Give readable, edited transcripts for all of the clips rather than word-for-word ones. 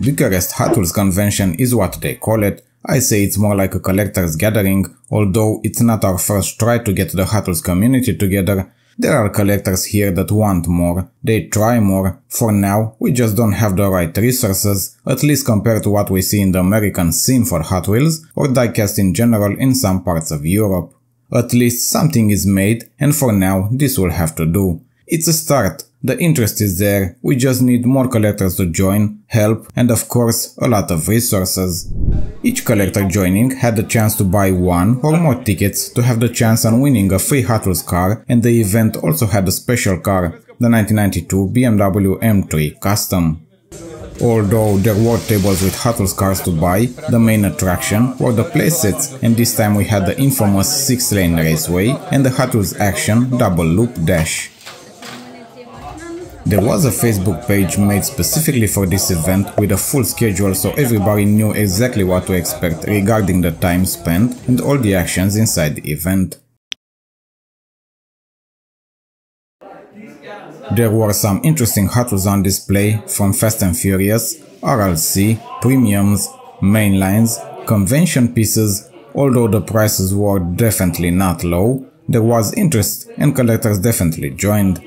Bucharest Hot Wheels Convention is what they call it. I say it's more like a collector's gathering, although it's not our first try to get the Hot Wheels community together. There are collectors here that want more, they try more. For now, we just don't have the right resources, at least compared to what we see in the American scene for Hot Wheels, or diecast in general in some parts of Europe. At least something is made, and for now this will have to do. It's a start. The interest is there, we just need more collectors to join, help, and of course, a lot of resources. Each collector joining had the chance to buy one or more tickets to have the chance on winning a free Hot Wheels car, and the event also had a special car, the 1992 BMW M3 Custom. Although there were tables with Hot Wheels cars to buy, the main attraction were the playsets, and this time we had the infamous 6-lane raceway and the Hot Wheels Action Double Loop Dash. There was a Facebook page made specifically for this event with a full schedule so everybody knew exactly what to expect regarding the time spent and all the actions inside the event. There were some interesting Hot Wheels on display, from Fast and Furious, RLC, premiums, mainlines, convention pieces. Although the prices were definitely not low, there was interest and collectors definitely joined.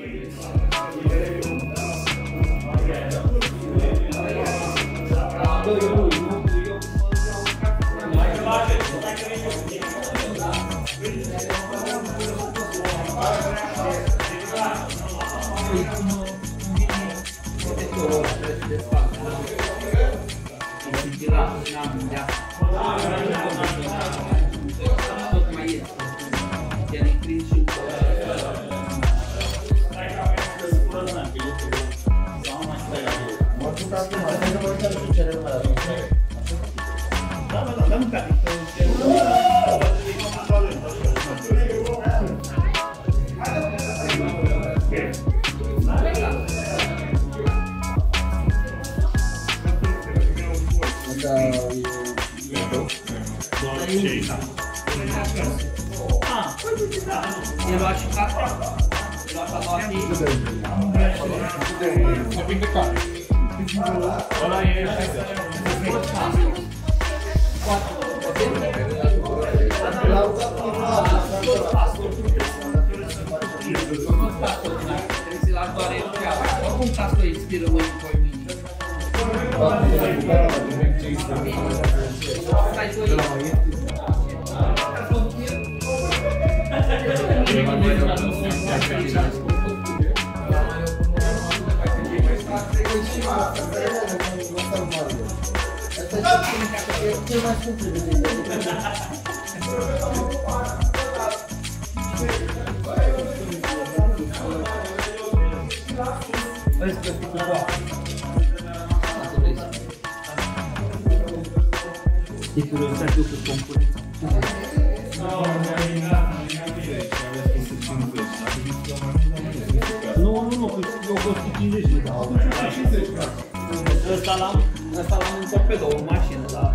Ăsta l-am în torpedă, o mașină, dar...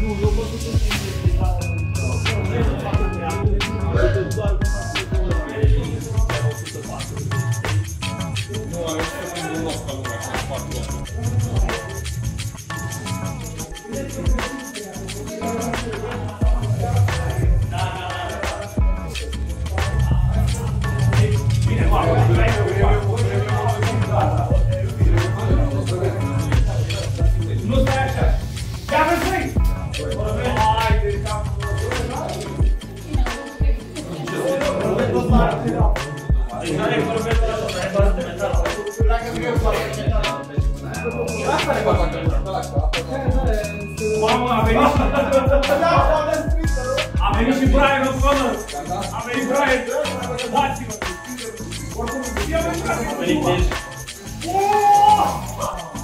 Nu, eu văd că a venit și Brian O'Connor. A venit Brian. Dați-vă.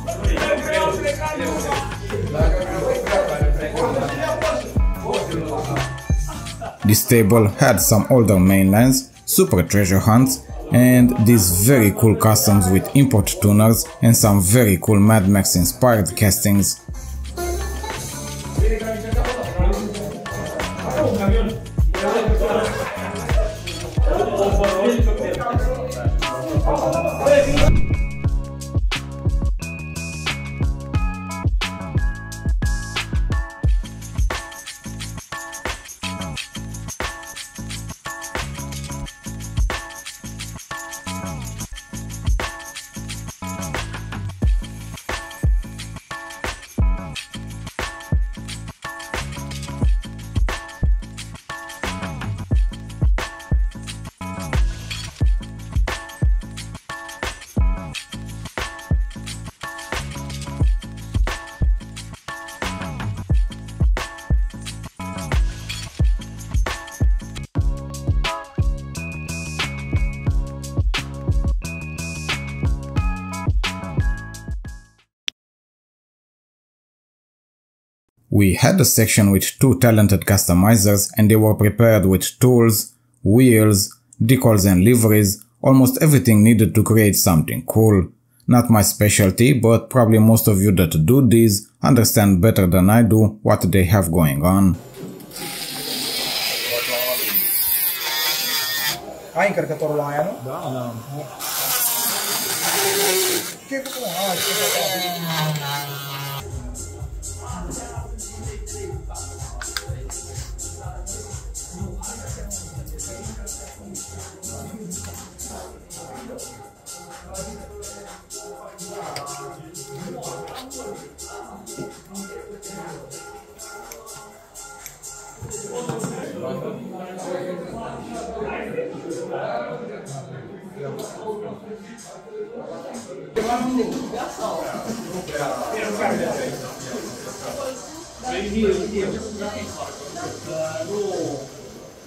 A venit ești. Vreau plecat. This table had some older mainlines, super treasure hunts, and these very cool customs with import tuners and some very cool Mad Max inspired castings. We had a section with two talented customizers and they were prepared with tools, wheels, decals and liveries, almost everything needed to create something cool. Not my specialty, but probably most of you that do these understand better than I do what they have going on. Ai încărcătorul la aia, nu? Da, da. Ce cu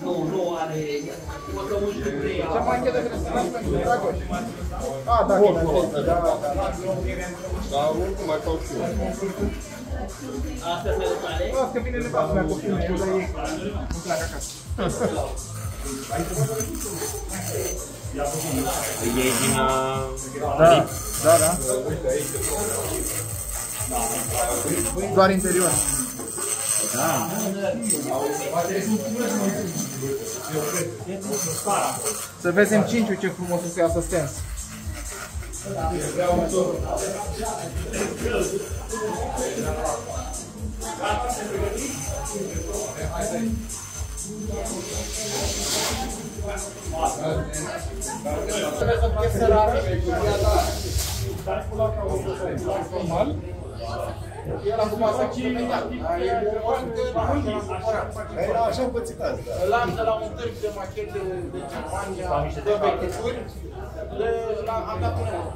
Nu are... Cea mai închetă că ne pentru Dragoș. A, da, da, oricum mai fac și eu. Asta se lăsare? Asta vine nevastă mea cu filme, eu la ei. Nu pleacă acasă. E din... Da, da, da. Doar interior. Da. Să vezi M5-ul ce frumos o să iasă stens. El acum s-a imediat. Era așa pățitat. Îl am de la un târg de machete de Germania, de vechituri, am dat un euro.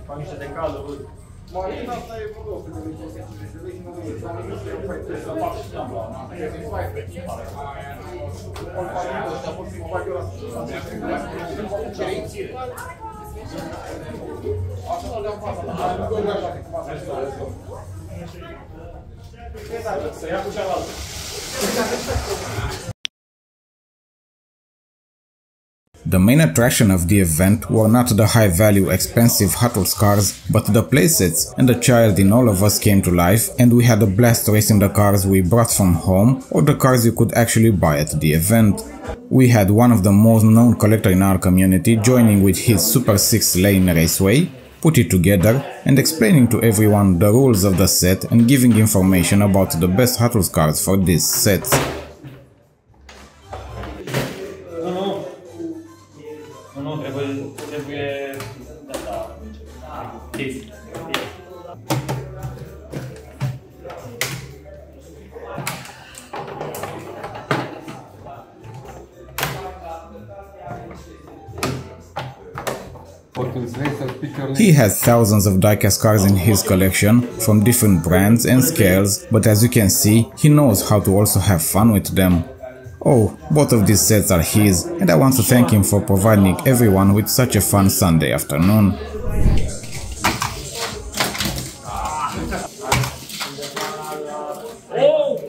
Fac niște de cală, văd. Marina asta e vreo 200 de lei, 150 de lei și nu vei să am niște să fac și am luat. Ăștia pot fi cu fac eu la cerințire. Așa nu le-am față. Să ia cu cealaltă. The main attraction of the event were not the high-value, expensive Hot Wheels cars, but the playsets, and the child in all of us came to life, and we had a blast racing the cars we brought from home, or the cars you could actually buy at the event. We had one of the most known collectors in our community joining with his Super 6-lane raceway, put it together, and explaining to everyone the rules of the set and giving information about the best Hot Wheels cars for these sets. Nu, trebuie asta, chestii. He has thousands of diecast cars in his collection, from different brands and scales, but as you can see, he knows how to also have fun with them. Oh, both of these sets are his, and I want to thank him for providing everyone with such a fun Sunday afternoon. Oh!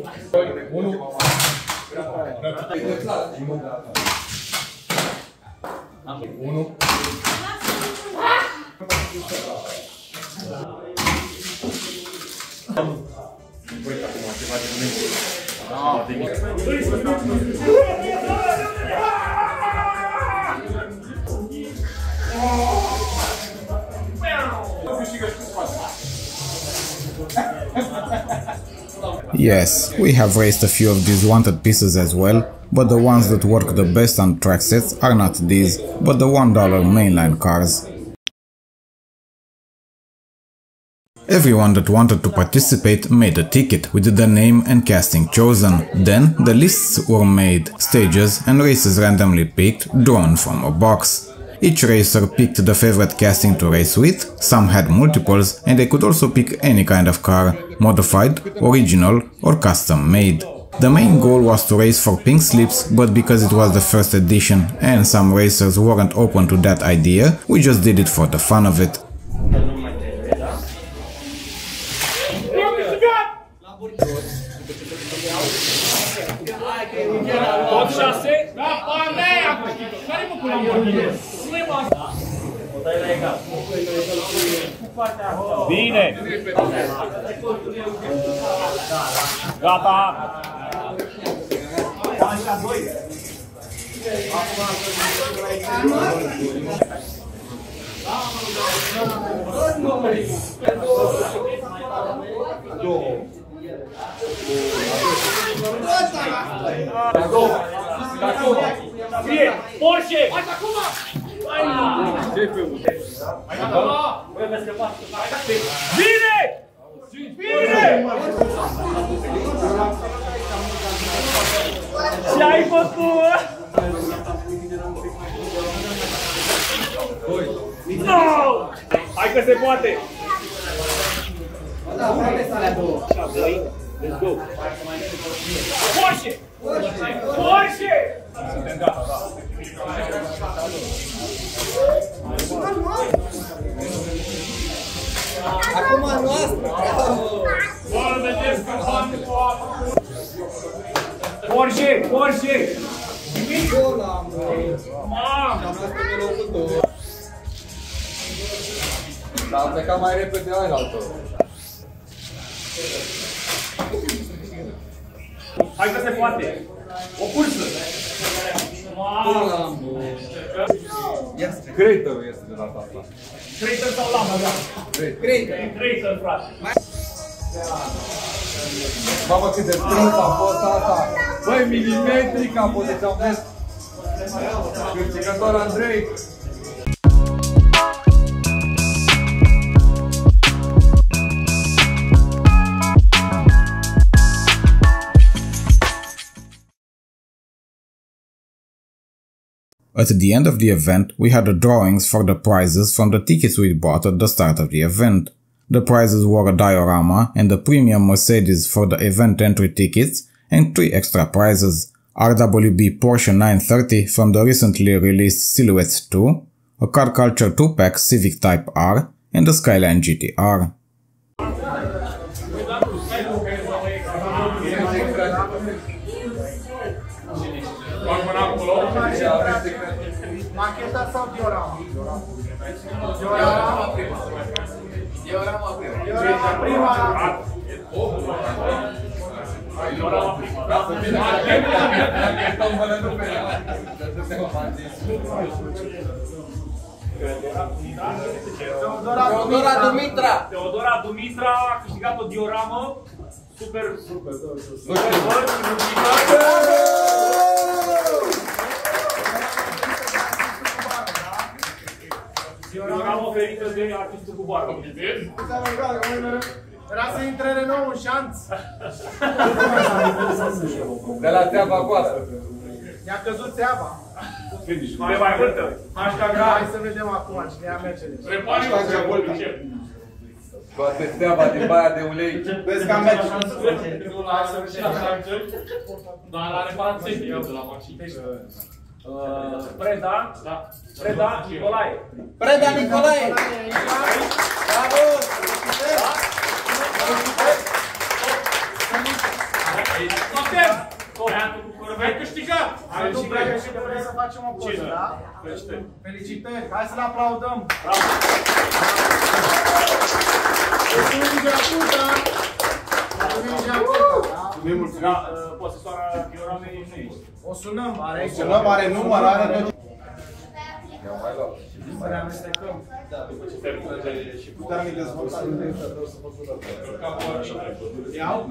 Yes, we have raised a few of these wanted pieces as well, but the ones that work the best on track sets are not these, but the $1 mainline cars. Everyone that wanted to participate made a ticket with the name and casting chosen. Then the lists were made, stages and races randomly picked, drawn from a box. Each racer picked the favorite casting to race with, some had multiples, and they could also pick any kind of car, modified, original or custom made. The main goal was to race for pink slips, but because it was the first edition and some racers weren't open to that idea, we just did it for the fun of it. Bine! Gata! Porsche! Bine! Bine! Ce-ai făcut? No! Hai că se poate! Let's go! Porsche! Porsche! Suntem gata, da. Acum a noastră! Porsche! Porsche! Dar am plecat mai repede la altă. Hai că se poate! O cursă! Craterul este de data asta. Crater sau lama, da? Crater, frate! Mamă, cât de strâns a fost asta! Băi, milimetric a fost, deci am mers. Cârțigător Andrei! At the end of the event, we had the drawings for the prizes from the tickets we bought at the start of the event. The prizes were a diorama and a premium Mercedes for the event entry tickets and 3 extra prizes: RWB Porsche 930 from the recently released Silhouettes 2, a Car Culture 2-pack Civic Type R, and the Skyline GT-R. Macheta sau diorama? Diorama prima. Diorama prima. Diorama prima. Diorama prima. Teodora Dumitra. Teodora Dumitra a câștigat o dioramă. Super. Dioramă oferită de artistul cu barbă. Era să intre Renault în șanț. De la treaba goală. I-a căzut țeava. Mai mai multă. Hai să vedem acum cine ia Mercedes. Toate treaba din baia de ulei. Vezi că am mers. Dar la reparat țepi eu de la mașini. Preda, da. Preda Nicolae. Preda Nicolae. Bravo! Băiatul cu ai câștigat! Nu prea și trebuie să facem o poză, da? Felicitări! Hai să-l aplaudăm! Da, posesoara Dioramei nu ești. O sunăm, are Sunăm, are număr, are tot. Să ne amestecăm. Puteam dezvoltare. Iau?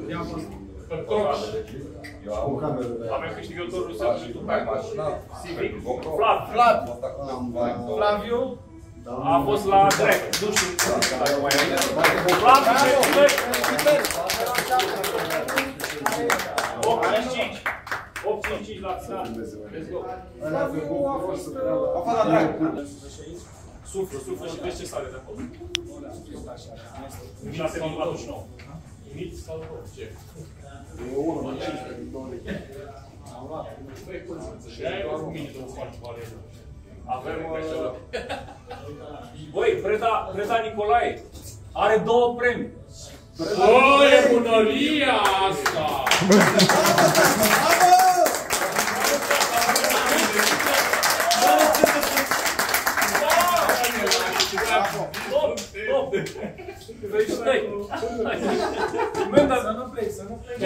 Iau Avem câștigătorul să și tu pe Civic. Flaviu? A fost la drag. Nu știu dacă mai e. Flaviu, felicitări! 85. 85 la final. Let's go. Flaviu a fost la drag. Suflă și vezi ce sare de acolo. 6,49. Mici sau ce? E 1 la 15 din 20. Avem... Băi, Preda Nicolae are 2 premii. Bă, e bunăria asta! Să nu pleci, să nu pleci.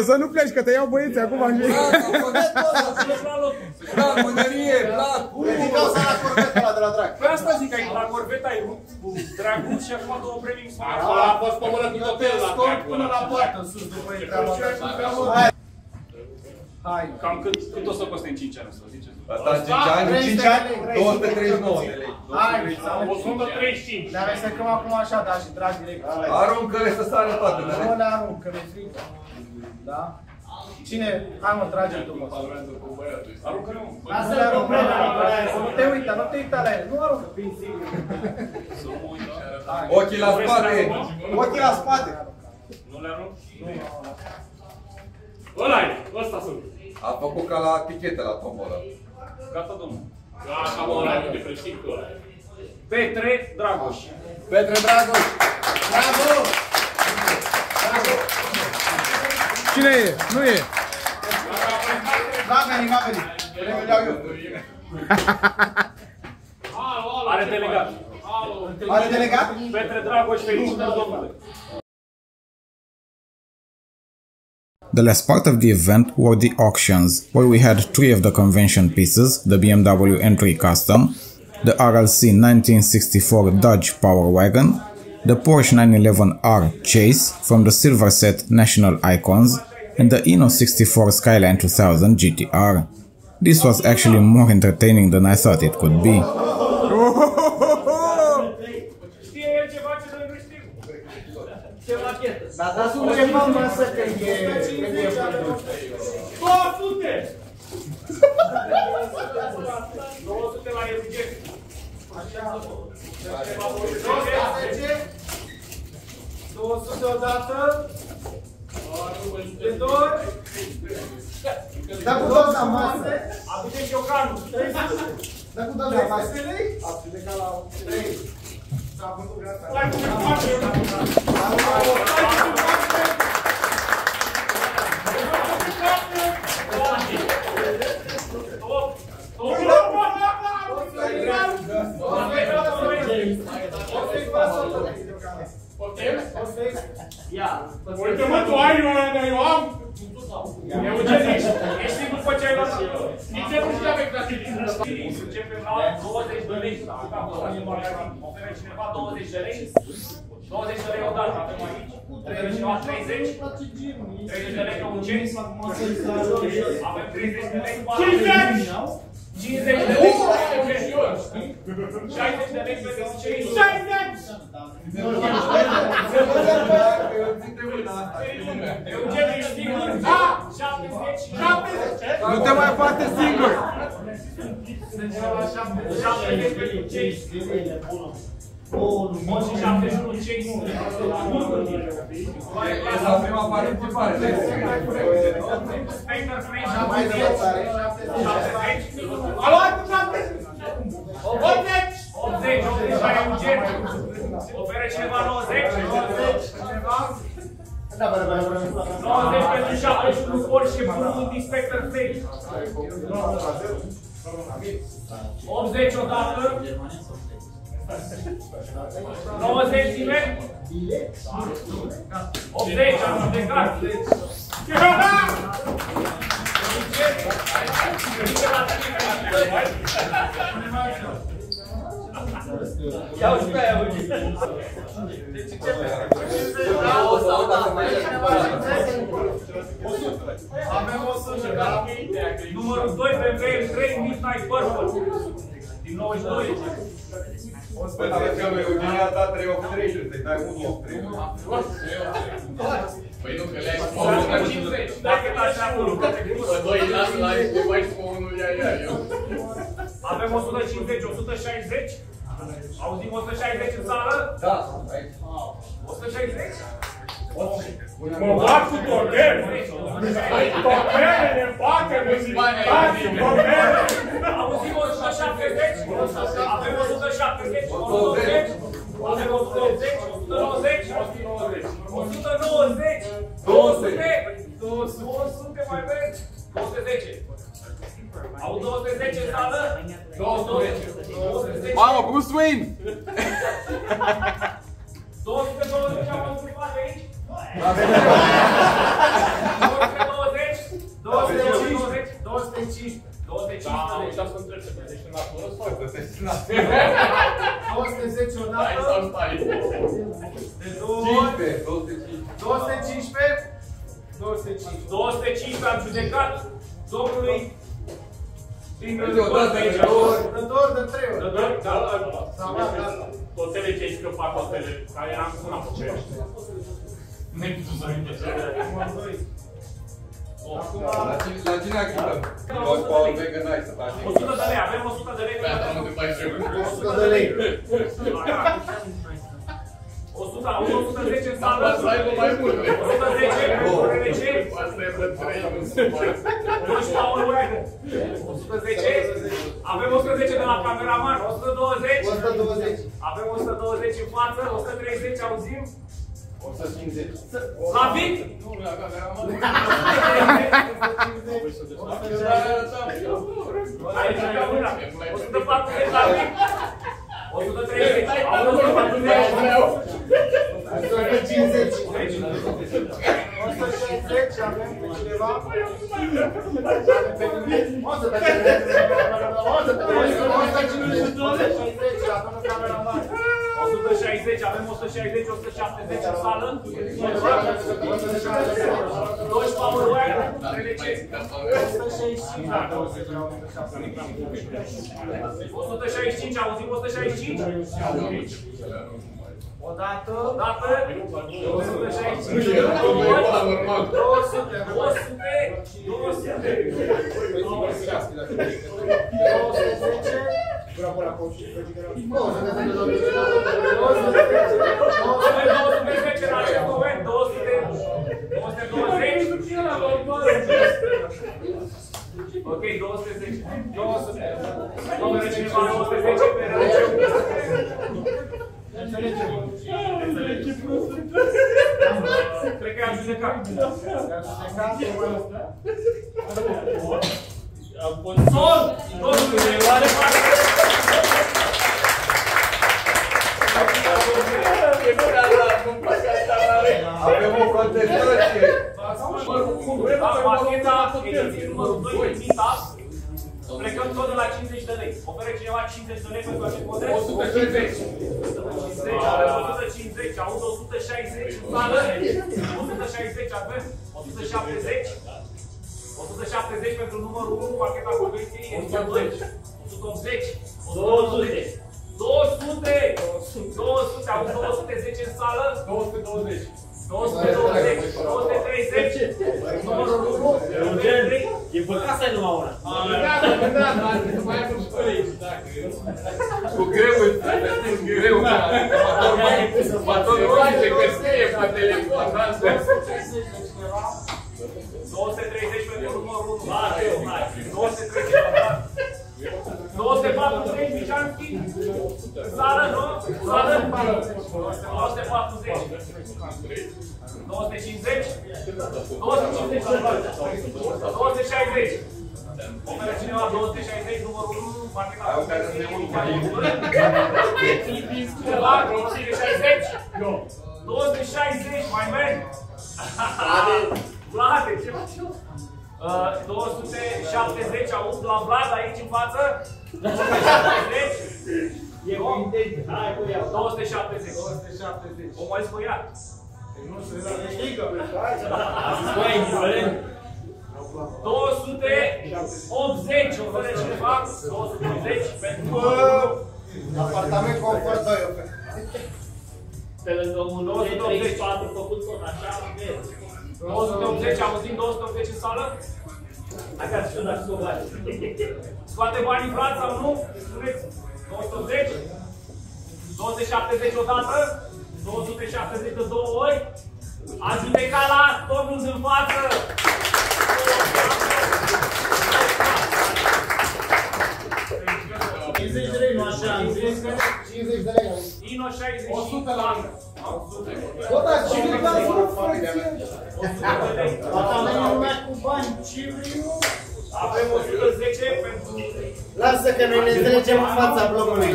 Să nu pleci, că te iau băieții acum. Da, mânărie, plac! Ridicau să la corveta ăla de la drag. Pe asta zic, la corveta ai rupt cu dragul și acum 2 premii în spate. Acolo a fost pămână cu hotel la drag. Până la poartă, sus, după intrarea. Hai! Cam cât o să coste în 5 ani ăsta, ziceți? Asta 5 ani? 5 ani? 239 de lei. Hai! 135. Ne amestecăm acum așa, da, și tragi direct. Aruncă-le să sară toate. Nu le arunc, că mi-e frică. Da? Cine? Hai mă, trage tu, mă. Aruncă-le, mă. Lasă-le arunc, nu te uita, nu te uita la ele, nu aruncă. Ochii la spate. Ochii la spate. Nu le arunc? Ăla-i, ăsta sunt. A făcut ca la tichete la tombolă. Gata, domnul. Gata, mă, ăla e de preștic ăla. Petre Dragoș. Petre Dragoș! Bravo! Cine e? Nu e. N-a venit. Premiul iau eu. Are delegat. Are delegat? Petre Dragoș, felicitări, domnule. The last part of the event were the auctions, where we had 3 of the convention pieces, the BMW M3 Custom, the RLC 1964 Dodge Power Wagon, the Porsche 911R Chase from the silver set National Icons, and the Inno 64 Skyline 2000 GTR. This was actually more entertaining than I thought it could be. Dar dați un ceva în masă că e... 200! 200 la Eugen. Așa. 200 odată. De 2 ori. Da cu doamna masă. Aduce și Iocanul. Da cu doamna masă. 300 lei? Absolut ca la 3. S-a vândut gata. Uite mă, tu ai una, eu am? Eugen, ești sigur după ce ai luat? Nici nu știa pe clasificul. Începem la 20 de lei. Oferă cineva 20 de lei? 20 de lei odată avem aici. Oferă cineva 30? 30 de lei pe un cenț? Avem 30 de lei. 50! 50 de lei. 60 de lei pe cenț. 60! Eugen, ești sigur? Da! 70! Nu te mai poate singur! 70 pentru cei. Bun, și 71 cei. La prima participare. Spectre Free, Mai de votare. 70. A luat cu 70! 80! 80 la Eugen. Oferă cineva 90? 90. pentru 71 Porsche Blue Inspector 3. 80 odată. 90 nimeni? 80, am judecat. Ia uși pe aia, uite. Avem 100. Numărul 2 BMW 3 Midnight Purple. Din 92. 11 lui Eugenia a dat 383 și să-i dai 183. Păi nu, că le-ai spus la 50. Dacă l-aș acolo. Pe 2 lasă la aici, te mai spun unul ia eu. Avem 150, 160. Auzim 160 în sală? Da, aici. 160? Mă bag cu tornele! Tornelele facă muzicali! Tornele! Auzim 170? Avem 170, 180? Avem 180, 190? 190? 200? 200 mai mergi? 210. Au 210 în sală? 210. Mamă, Bruce Wayne! 220 am întâmplat aici? 220? 220? 215. 210 odată. 215 am judecat domnului din Dător de 3 ori. Hotele ce ai scăpat, hotele, care am sunat pe ceea. Nu-i putut să uite ce. La cine achităm? Doar pe Vegan Night să faci. 100 de lei, avem 100 de lei. Pe asta nu te mai trebuie. 100 de lei. 110 în sală. Asta aibă mai multe. 110, urmele ce? Asta e pe 3, nu se poate. 110, avem 110 de la cameraman, 120, 120. avem 120 în față, 130, auzim? 150. La Vic? Nu, la cameraman. Aici e una. 140 la Vic? 130, avem 150. 160 avem pe cineva. Avem pe mine. 160, avem 160, 170 în sală. 12 power wire. 165, auzim 165? Odată. Odată. 165. 200. 220. Ok, 210. 200. Numără cineva 210 pe cred că i-am judecat. Sol! Domnule, oare mare! Avem o contestație! Macheta, ediție numărul 2, Mita. Plecăm tot de la 50 de lei. Oferă cineva 50 de lei pentru acest model? 150. 150, aud 160 în sală. 160 avem, 170. 170 pentru numărul 1, pacheta convenției, ediția 2. 180. 200. 200! 200, aud 210 în sală. 220. 220, 230, numărul 1, Eugen, e păcat să ai numai una. Cu greu îți greu. Următorul face că scrie pe telefon. 230 pentru numărul 1, 230, 240, Mișanski, sală, nu? Sală? 240, 250, 260. Oferă cineva 260, numărul 1, marca 260. 260, mai merg. Vlade, ce faci eu? 270, auzi la Vlad aici în față? 270? E cu intenție. Hai cu ea. 270. 270. O mai spui ea? Nu se dă nimică. 280, oferă cineva? 280 pentru... Apartament confort 2 oferă. Pe lângă un 234 făcut tot așa, 280, auzim 280 în sală? hai ca să dați o bani. Scoate banii Vlad sau nu? Spuneți 280? 270 odată? 270 de 2 ori? A judecat la domnul în față! 50 de lei, nu așa, am zis. 50 de lei. Ino 60 100 la mână. 100. Bă, dar ce vreau să frăție? 100 de lei. Apartamentul lumea cu bani, ce vrei? Avem 110 pentru... Lasă că noi ne înțelegem în fața blocului.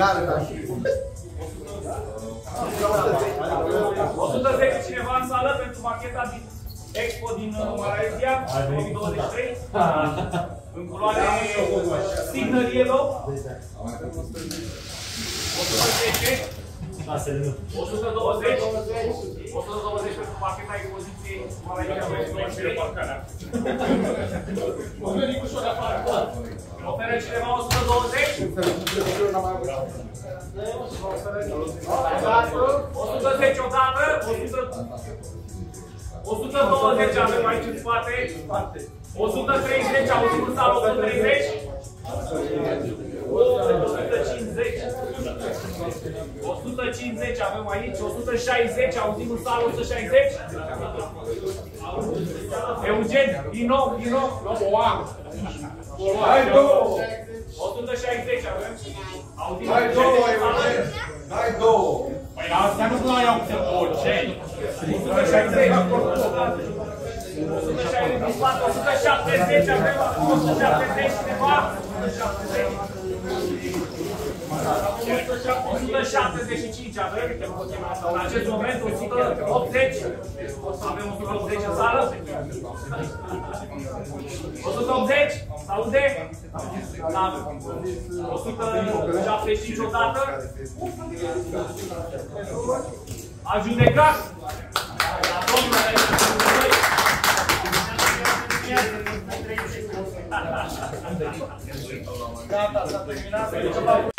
110 cineva în sală pentru macheta din Expo din Malaysia 2023 în culoare Signal Yellow 110 120 pentru macheta expoziției Malaysia 2023 oferă cineva 120 110 odată 120 avem aici în spate 130 auzim în sală 130 150 avem aici 160 auzim în sală 160 Eugen, din nou Hai două! 160 avem auzim Hai două, Eugen! Hai două! Păi astea nu mai iau pe orice 160 160 din spate 170 avem 170 cineva 175 avem în acest moment 180 avem 180 în sală 180 s-aude? 175 odată a judecat Gata, s-a terminat.